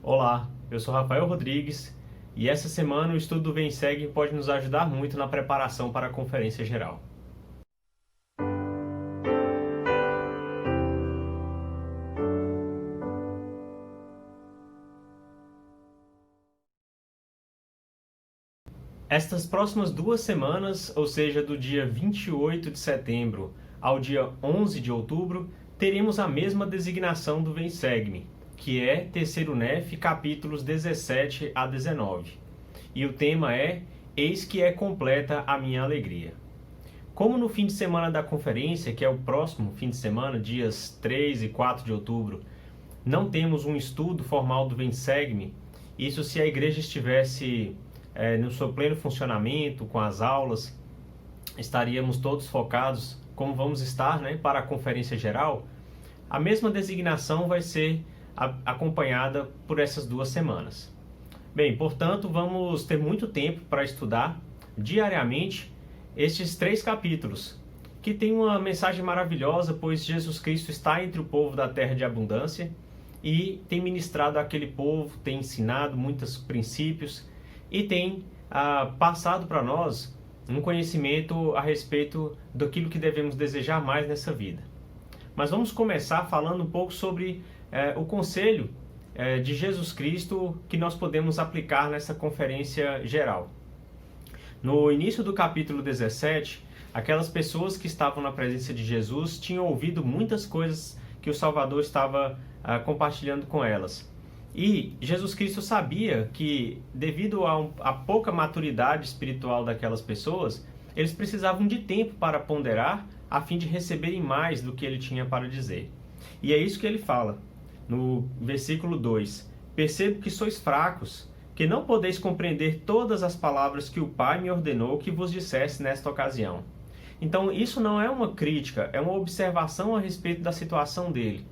Olá, eu sou Rafael Rodrigues e essa semana o estudo do VemSeg pode nos ajudar muito na preparação para a Conferência Geral. Estas próximas 2 semanas, ou seja, do dia 28 de setembro ao dia 11 de outubro, teremos a mesma designação do VemSeg, que é Terceiro NEF, capítulos 17 a 19. E o tema é Eis que é completa a minha alegria. Como no fim de semana da conferência, que é o próximo fim de semana, dias 3 e 4 de outubro, não temos um estudo formal do VemSeg, isso se a igreja estivesse no seu pleno funcionamento, com as aulas, estaríamos todos focados, como vamos estar, para a conferência geral, a mesma designação vai ser acompanhada por essas 2 semanas. Bem, portanto, vamos ter muito tempo para estudar diariamente estes 3 capítulos, que tem uma mensagem maravilhosa, pois Jesus Cristo está entre o povo da terra de abundância e tem ministrado àquele povo, tem ensinado muitos princípios e tem passado para nós um conhecimento a respeito daquilo que devemos desejar mais nessa vida. Mas vamos começar falando um pouco sobre o conselho de Jesus Cristo que nós podemos aplicar nessa conferência geral. No início do capítulo 17, aquelas pessoas que estavam na presença de Jesus tinham ouvido muitas coisas que o Salvador estava compartilhando com elas. E Jesus Cristo sabia que, devido a pouca maturidade espiritual daquelas pessoas, eles precisavam de tempo para ponderar, a fim de receberem mais do que ele tinha para dizer. E é isso que ele fala, no versículo 2. Percebo que sois fracos, que não podeis compreender todas as palavras que o Pai me ordenou que vos dissesse nesta ocasião. Então, isso não é uma crítica, é uma observação a respeito da situação dele.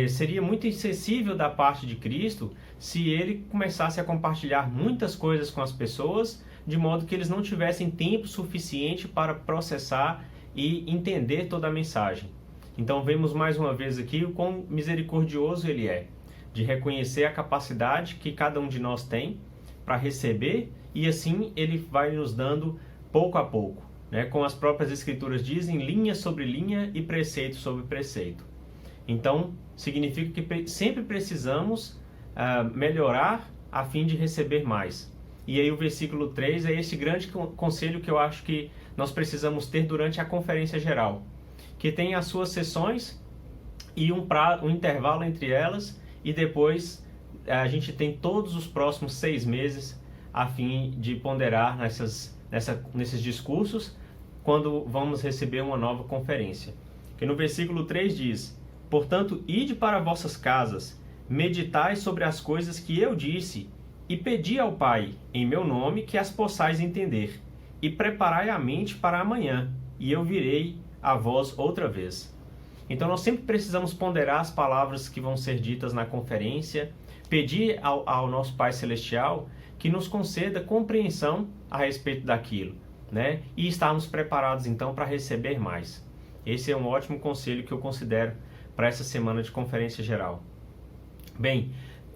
Seria muito insensível da parte de Cristo se ele começasse a compartilhar muitas coisas com as pessoas, de modo que eles não tivessem tempo suficiente para processar e entender toda a mensagem. Então vemos mais uma vez aqui o quão misericordioso ele é, de reconhecer a capacidade que cada um de nós tem para receber, e assim ele vai nos dando pouco a pouco, como as próprias escrituras dizem, linha sobre linha e preceito sobre preceito. Então, significa que sempre precisamos melhorar a fim de receber mais. E aí o versículo 3 é esse grande conselho que eu acho que nós precisamos ter durante a conferência geral, que tem as suas sessões e um intervalo entre elas, e depois a gente tem todos os próximos 6 meses a fim de ponderar nesses discursos, quando vamos receber uma nova conferência. Que no versículo 3 diz: Portanto, ide para vossas casas, meditai sobre as coisas que eu disse, e pedi ao Pai, em meu nome, que as possais entender, e preparai a mente para amanhã, e eu virei a vós outra vez. Então nós sempre precisamos ponderar as palavras que vão ser ditas na conferência, pedir ao nosso Pai Celestial que nos conceda compreensão a respeito daquilo, e estarmos preparados então para receber mais. Esse é um ótimo conselho que eu considero para essa semana de conferência geral. Bem,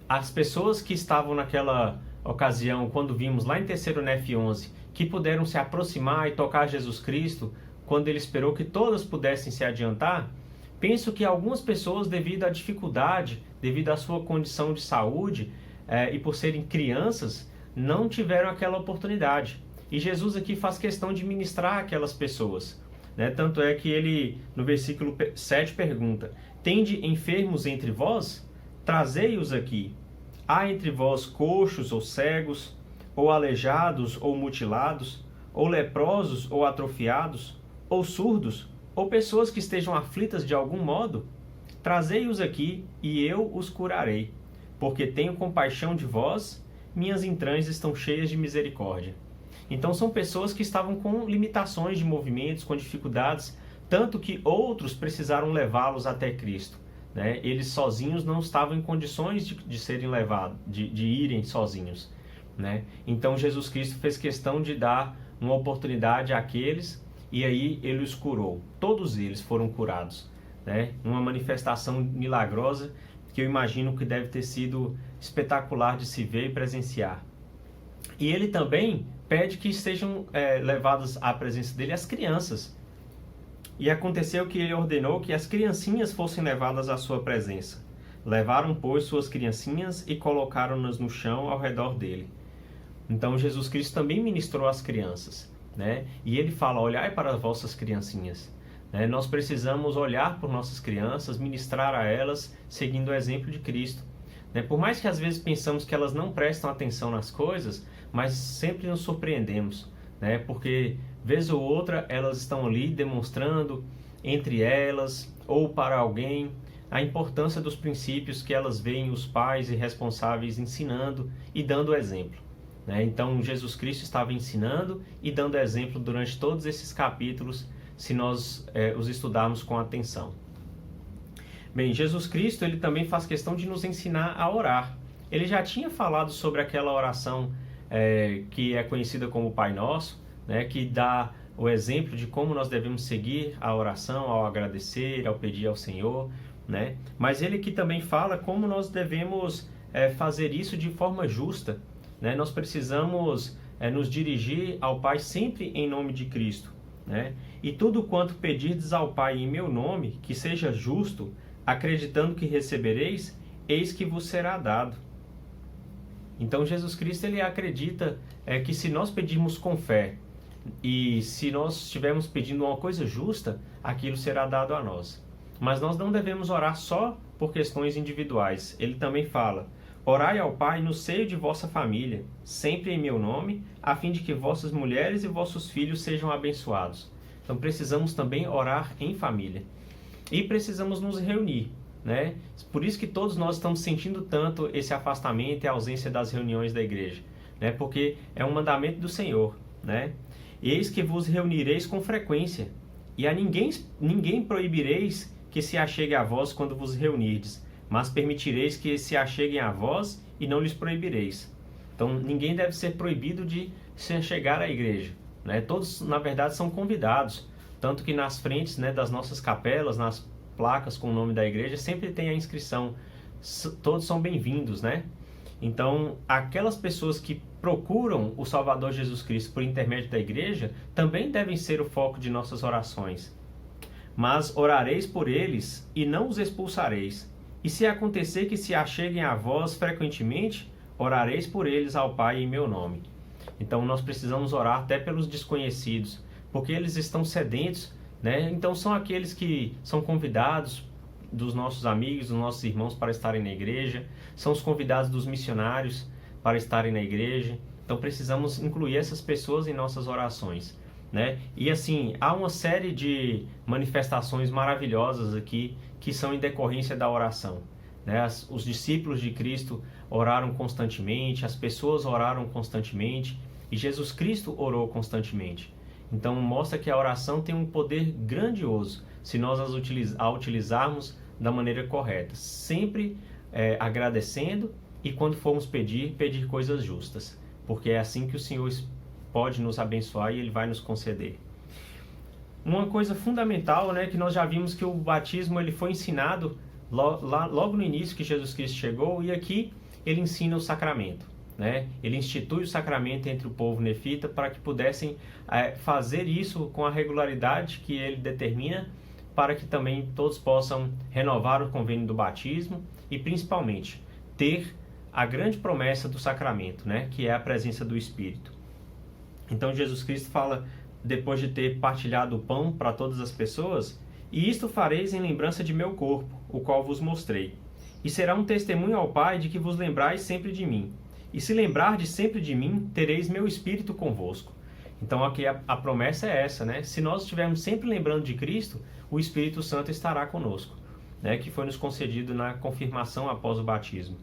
as pessoas que estavam naquela ocasião, quando vimos lá em Terceiro NEF 11, que puderam se aproximar e tocar Jesus Cristo, quando ele esperou que todas pudessem se adiantar, penso que algumas pessoas, devido à dificuldade, devido à sua condição de saúde e por serem crianças, não tiveram aquela oportunidade. E Jesus aqui faz questão de ministrar aquelas pessoas. Tanto é que ele, no versículo 7, pergunta: Tende enfermos entre vós? Trazei-os aqui. Há entre vós coxos ou cegos, ou aleijados ou mutilados, ou leprosos ou atrofiados, ou surdos, ou pessoas que estejam aflitas de algum modo? Trazei-os aqui, e eu os curarei. Porque tenho compaixão de vós, minhas entranhas estão cheias de misericórdia. Então são pessoas que estavam com limitações de movimentos, com dificuldades, tanto que outros precisaram levá-los até Cristo. Eles sozinhos não estavam em condições de serem levados, de irem sozinhos. Então Jesus Cristo fez questão de dar uma oportunidade àqueles, e aí ele os curou. Todos eles foram curados. Uma manifestação milagrosa que eu imagino que deve ter sido espetacular de se ver e presenciar. E ele também pede que sejam levadas à presença dele as crianças. E aconteceu que ele ordenou que as criancinhas fossem levadas à sua presença. Levaram, pois, suas criancinhas e colocaram-nas no chão ao redor dele. Então Jesus Cristo também ministrou às crianças, né? E ele fala: olhai para as vossas criancinhas. Nós precisamos olhar por nossas crianças, ministrar a elas, seguindo o exemplo de Cristo. Por mais que às vezes pensamos que elas não prestam atenção nas coisas, mas sempre nos surpreendemos, porque vez ou outra elas estão ali demonstrando entre elas ou para alguém a importância dos princípios que elas veem os pais e responsáveis ensinando e dando exemplo. Então Jesus Cristo estava ensinando e dando exemplo durante todos esses capítulos, se nós os estudarmos com atenção. Bem, Jesus Cristo ele também faz questão de nos ensinar a orar. Ele já tinha falado sobre aquela oração que é conhecida como Pai Nosso, que dá o exemplo de como nós devemos seguir a oração ao agradecer, ao pedir ao Senhor, Mas ele aqui também fala como nós devemos fazer isso de forma justa, Nós precisamos nos dirigir ao Pai sempre em nome de Cristo, E tudo quanto pedirdes ao Pai em meu nome, que seja justo, acreditando que recebereis, eis que vos será dado. Então Jesus Cristo ele acredita que se nós pedirmos com fé e se nós estivermos pedindo uma coisa justa, aquilo será dado a nós. Mas nós não devemos orar só por questões individuais. Ele também fala: orai ao Pai no seio de vossa família, sempre em meu nome, a fim de que vossas mulheres e vossos filhos sejam abençoados. Então precisamos também orar em família. E precisamos nos reunir, Por isso que todos nós estamos sentindo tanto esse afastamento e a ausência das reuniões da igreja, Porque é um mandamento do Senhor, Eis que vos reunireis com frequência, e a ninguém proibireis que se achegue a vós quando vos reunirdes, mas permitireis que se acheguem a vós e não lhes proibireis. Então ninguém deve ser proibido de se achegar à igreja, Todos, na verdade, são convidados, tanto que nas frentes das nossas capelas, nas placas com o nome da igreja, sempre tem a inscrição, todos são bem-vindos, Então, aquelas pessoas que procuram o Salvador Jesus Cristo por intermédio da igreja, também devem ser o foco de nossas orações. Mas orareis por eles e não os expulsareis. E se acontecer que se acheguem a vós frequentemente, orareis por eles ao Pai em meu nome. Então, nós precisamos orar até pelos desconhecidos, porque eles estão sedentos, Então, são aqueles que são convidados dos nossos amigos, dos nossos irmãos para estarem na igreja, são os convidados dos missionários para estarem na igreja. Então precisamos incluir essas pessoas em nossas orações, E assim, há uma série de manifestações maravilhosas aqui que são em decorrência da oração, Os discípulos de Cristo oraram constantemente, as pessoas oraram constantemente e Jesus Cristo orou constantemente. Então mostra que a oração tem um poder grandioso se nós a utilizarmos da maneira correta, sempre agradecendo e quando formos pedir coisas justas, porque é assim que o Senhor pode nos abençoar e Ele vai nos conceder. Uma coisa fundamental, que nós já vimos que o batismo ele foi ensinado logo no início que Jesus Cristo chegou, e aqui ele ensina o sacramento. Ele institui o sacramento entre o povo nefita para que pudessem fazer isso com a regularidade que ele determina, para que também todos possam renovar o convênio do batismo e principalmente ter a grande promessa do sacramento, que é a presença do Espírito. Então Jesus Cristo fala, depois de ter partilhado o pão para todas as pessoas: e isto fareis em lembrança de meu corpo, o qual vos mostrei. E será um testemunho ao Pai de que vos lembrais sempre de mim. E se lembrardes sempre de mim, tereis meu Espírito convosco. Então aqui a promessa é essa, Se nós estivermos sempre lembrando de Cristo, o Espírito Santo estará conosco, que foi nos concedido na confirmação após o batismo.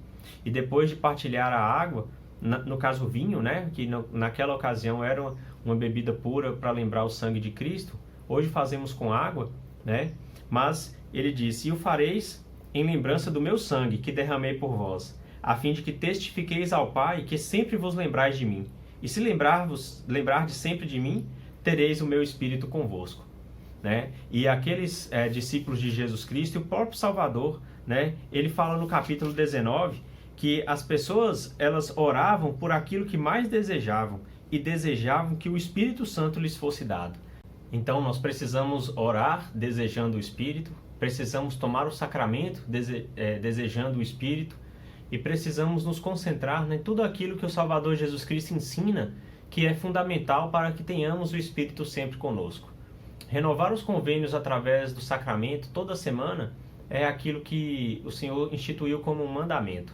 E depois de partilhar a água, no caso o vinho, que naquela ocasião era uma bebida pura para lembrar o sangue de Cristo, hoje fazemos com água, Mas ele disse: e o fareis em lembrança do meu sangue, que derramei por vós, a fim de que testifiqueis ao Pai que sempre vos lembrais de mim. E se lembrardes sempre de mim, tereis o meu Espírito convosco. E aqueles discípulos de Jesus Cristo e o próprio Salvador, né? Ele fala no capítulo 19 que as pessoas, elas oravam por aquilo que mais desejavam e desejavam que o Espírito Santo lhes fosse dado. Então nós precisamos orar desejando o Espírito, precisamos tomar o sacramento desejando o Espírito e precisamos nos concentrar em tudo aquilo que o Salvador Jesus Cristo ensina, que é fundamental para que tenhamos o Espírito sempre conosco. Renovar os convênios através do sacramento toda semana é aquilo que o Senhor instituiu como um mandamento.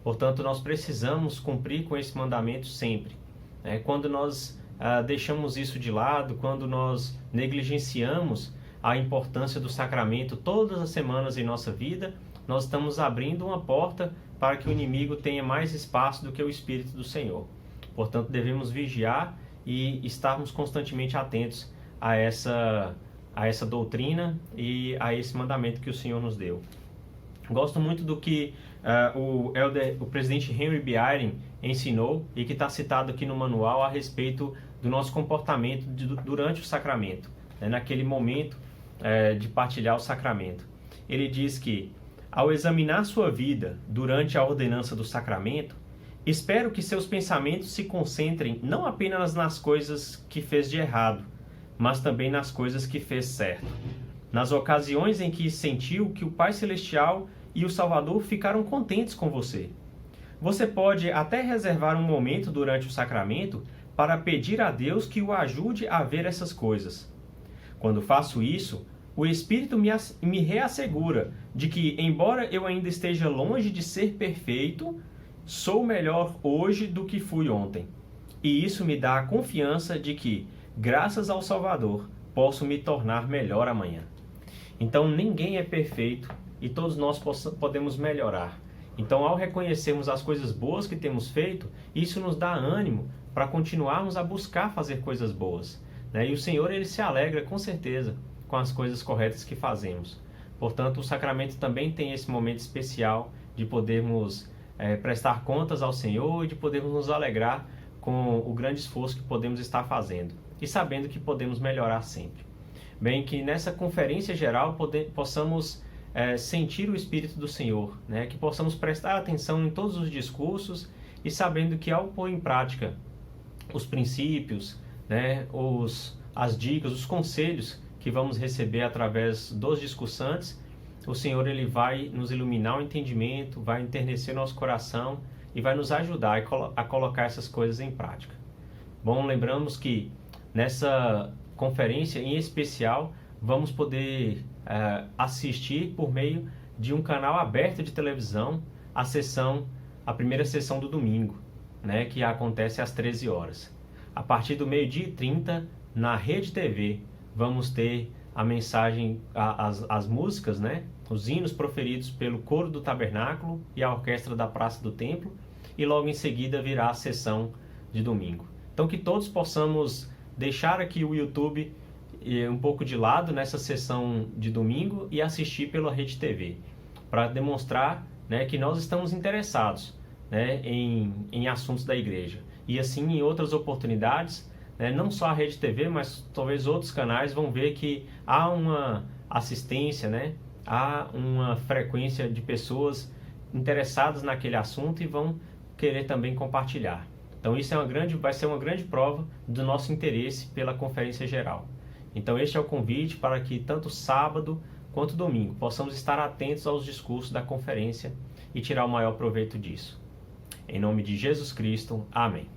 Portanto, nós precisamos cumprir com esse mandamento sempre. Quando nós deixamos isso de lado, quando nós negligenciamos a importância do sacramento todas as semanas em nossa vida, nós estamos abrindo uma porta para que o inimigo tenha mais espaço do que o Espírito do Senhor. Portanto, devemos vigiar e estarmos constantemente atentos a essa doutrina e a esse mandamento que o Senhor nos deu. Gosto muito do que o presidente Henry B. Eyring ensinou e que está citado aqui no manual a respeito do nosso comportamento durante o sacramento, naquele momento de partilhar o sacramento. Ele diz que, ao examinar sua vida durante a ordenança do sacramento, espero que seus pensamentos se concentrem não apenas nas coisas que fez de errado, mas também nas coisas que fez certo. Nas ocasiões em que sentiu que o Pai Celestial e o Salvador ficaram contentes com você. Você pode até reservar um momento durante o sacramento para pedir a Deus que o ajude a ver essas coisas. Quando faço isso, o Espírito me reassegura de que, embora eu ainda esteja longe de ser perfeito, sou melhor hoje do que fui ontem. E isso me dá a confiança de que, graças ao Salvador, posso me tornar melhor amanhã. Então, ninguém é perfeito e todos nós podemos melhorar. Então, ao reconhecermos as coisas boas que temos feito, isso nos dá ânimo para continuarmos a buscar fazer coisas boas. E o Senhor, Ele se alegra, com certeza, com as coisas corretas que fazemos. Portanto, o sacramento também tem esse momento especial de podermos prestar contas ao Senhor e de podermos nos alegrar com o grande esforço que podemos estar fazendo e sabendo que podemos melhorar sempre. Bem, que nessa conferência geral possamos sentir o Espírito do Senhor, que possamos prestar atenção em todos os discursos e sabendo que ao pôr em prática os princípios, as dicas, os conselhos que vamos receber através dos discursantes, o Senhor ele vai nos iluminar o entendimento, vai enternecer nosso coração e vai nos ajudar a colocar essas coisas em prática. Bom, lembramos que nessa conferência em especial vamos poder assistir por meio de um canal aberto de televisão a primeira sessão do domingo, que acontece às 13 horas. A partir do 12h30, na Rede TV, vamos ter a mensagem, as músicas, os hinos proferidos pelo coro do tabernáculo e a orquestra da Praça do Templo, e logo em seguida virá a sessão de domingo. Então que todos possamos deixar aqui o YouTube um pouco de lado nessa sessão de domingo e assistir pela Rede TV, para demonstrar que nós estamos interessados em assuntos da igreja. E assim, em outras oportunidades, não só a Rede TV, mas talvez outros canais vão ver que há uma assistência, há uma frequência de pessoas interessadas naquele assunto e vão querer também compartilhar. Então isso vai ser uma grande prova do nosso interesse pela Conferência Geral. Então este é o convite para que tanto sábado quanto domingo possamos estar atentos aos discursos da conferência e tirar o maior proveito disso. Em nome de Jesus Cristo, amém.